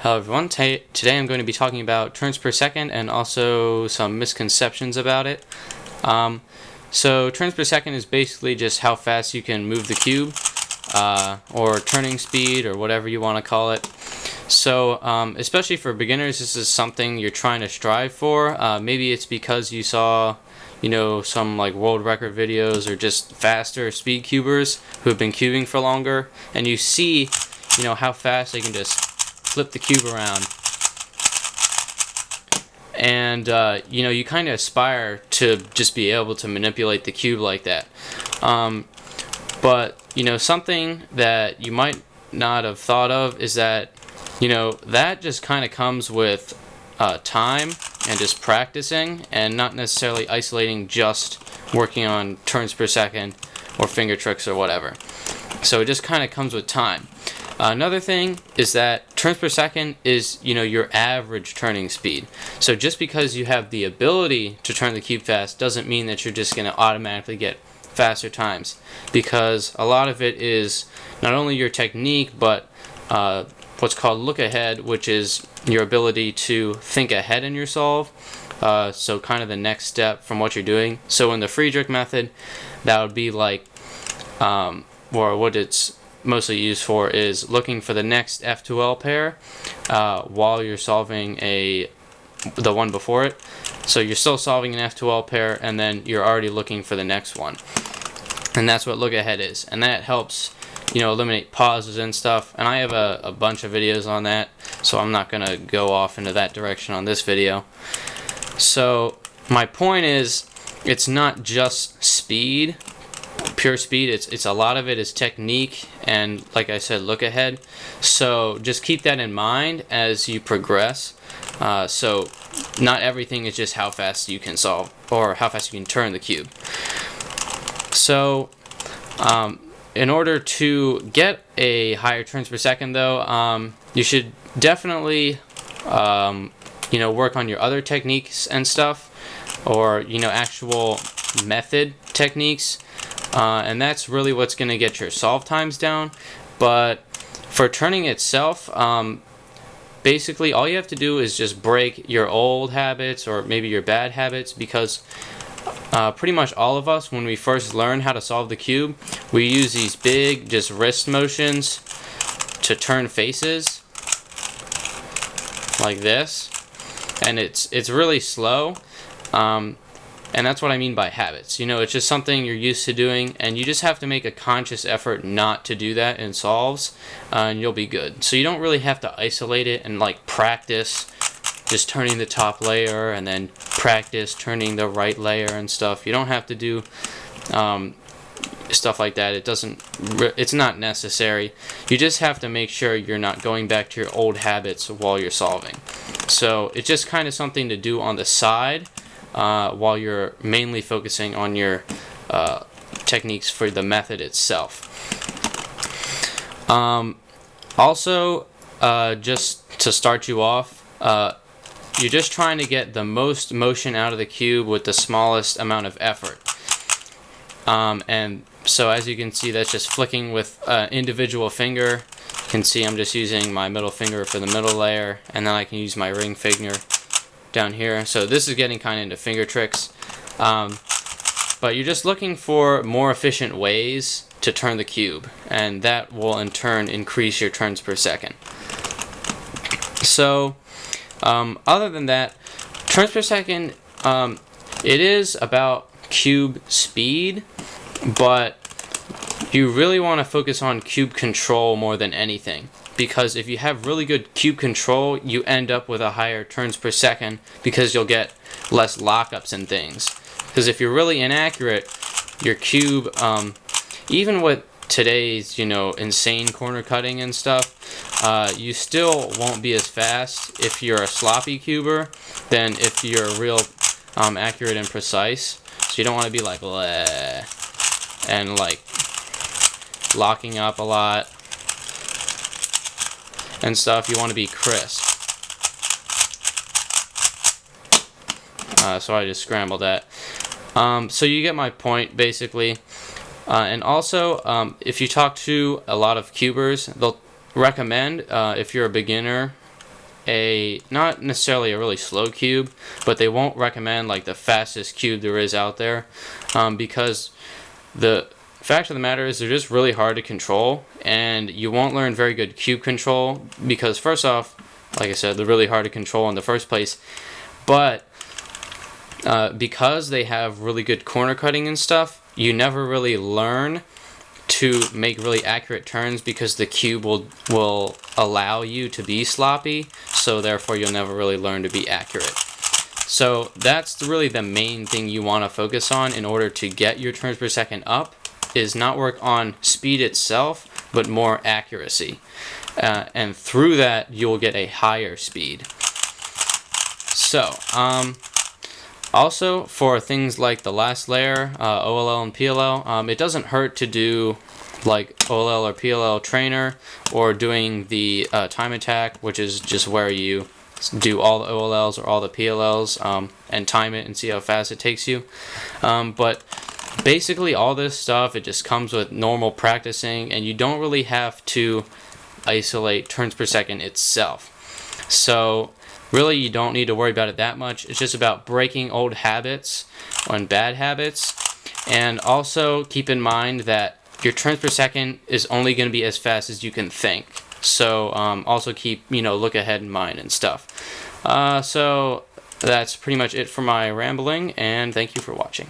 Hello everyone, today I'm going to be talking about turns per second and also some misconceptions about it. So turns per second is basically just how fast you can move the cube, or turning speed, or whatever you want to call it. So especially for beginners, this is something you're trying to strive for. Maybe it's because you saw some like world record videos or just faster speed cubers who have been cubing for longer, and you see how fast they can just flip the cube around, and you kind of aspire to just be able to manipulate the cube like that. But something that you might not have thought of is that that just kind of comes with time and just practicing, and not necessarily isolating just working on turns per second or finger tricks or whatever. So it just kind of comes with time. Another thing is that turns per second is your average turning speed. So just because you have the ability to turn the cube fast doesn't mean that you're just going to automatically get faster times, because a lot of it is not only your technique but what's called look ahead, which is your ability to think ahead in your solve. So kind of the next step from what you're doing. So in the Friedrich method, that would be like, or what it's mostly used for is looking for the next F2L pair while you're solving the one before it. So you're still solving an F2L pair, and then you're already looking for the next one. And that's what look ahead is, and that helps eliminate pauses and stuff. And I have a bunch of videos on that, so I'm not gonna go off into that direction on this video. So my point is, it's not just speed, pure speed. It's a lot of it is technique, and like I said, look ahead. So just keep that in mind as you progress. So not everything is just how fast you can solve or how fast you can turn the cube. So in order to get a higher turns per second, though, you should definitely work on your other techniques and stuff, or actual method techniques. And that's really what's going to get your solve times down. But for turning itself, basically all you have to do is just break your old habits or maybe your bad habits, because pretty much all of us, when we first learn how to solve the cube, we use these big just wrist motions to turn faces like this, and it's really slow. And that's what I mean by habits. It's just something you're used to doing, and you just have to make a conscious effort not to do that in solves, and you'll be good. So you don't really have to isolate it and like practice just turning the top layer and then practice turning the right layer and stuff. You don't have to do stuff like that. It's not necessary. You just have to make sure you're not going back to your old habits while you're solving. So it's just kind of something to do on the side, while you're mainly focusing on your techniques for the method itself. Also, just to start you off, you're just trying to get the most motion out of the cube with the smallest amount of effort. And so as you can see, that's just flicking with individual finger. You can see I'm just using my middle finger for the middle layer, and then I can use my ring finger down here. So this is getting kind of into finger tricks, but you're just looking for more efficient ways to turn the cube, and that will in turn increase your turns per second. So other than that, turns per second, it is about cube speed, but you really want to focus on cube control more than anything. Because if you have really good cube control, you end up with a higher turns per second, because you'll get less lockups and things. Because if you're really inaccurate, your cube, even with today's insane corner cutting and stuff, you still won't be as fast if you're a sloppy cuber than if you're real accurate and precise. So you don't want to be like bleh, and like locking up a lot and stuff. You want to be crisp. So I just scrambled that. So you get my point, basically. And also, if you talk to a lot of cubers, they'll recommend, if you're a beginner not necessarily a really slow cube, but they won't recommend like the fastest cube there is out there, because the fact of the matter is they're just really hard to control, and you won't learn very good cube control because, first off, like I said, they're really hard to control in the first place, but because they have really good corner cutting and stuff, you never really learn to make really accurate turns because the cube will allow you to be sloppy, so therefore you'll never really learn to be accurate. So that's really the main thing you want to focus on in order to get your turns per second up, is not work on speed itself, but more accuracy. And through that, you'll get a higher speed. So, also for things like the last layer, OLL and PLL, it doesn't hurt to do like OLL or PLL trainer, or doing the time attack, which is just where you do all the OLLs or all the PLLs and time it and see how fast it takes you. But basically all this stuff, it just comes with normal practicing, and you don't really have to isolate turns per second itself. So really you don't need to worry about it that much. It's just about breaking old habits and bad habits, and also keep in mind that your turns per second is only going to be as fast as you can think. So also keep, look ahead in mind and stuff. So that's pretty much it for my rambling, and thank you for watching.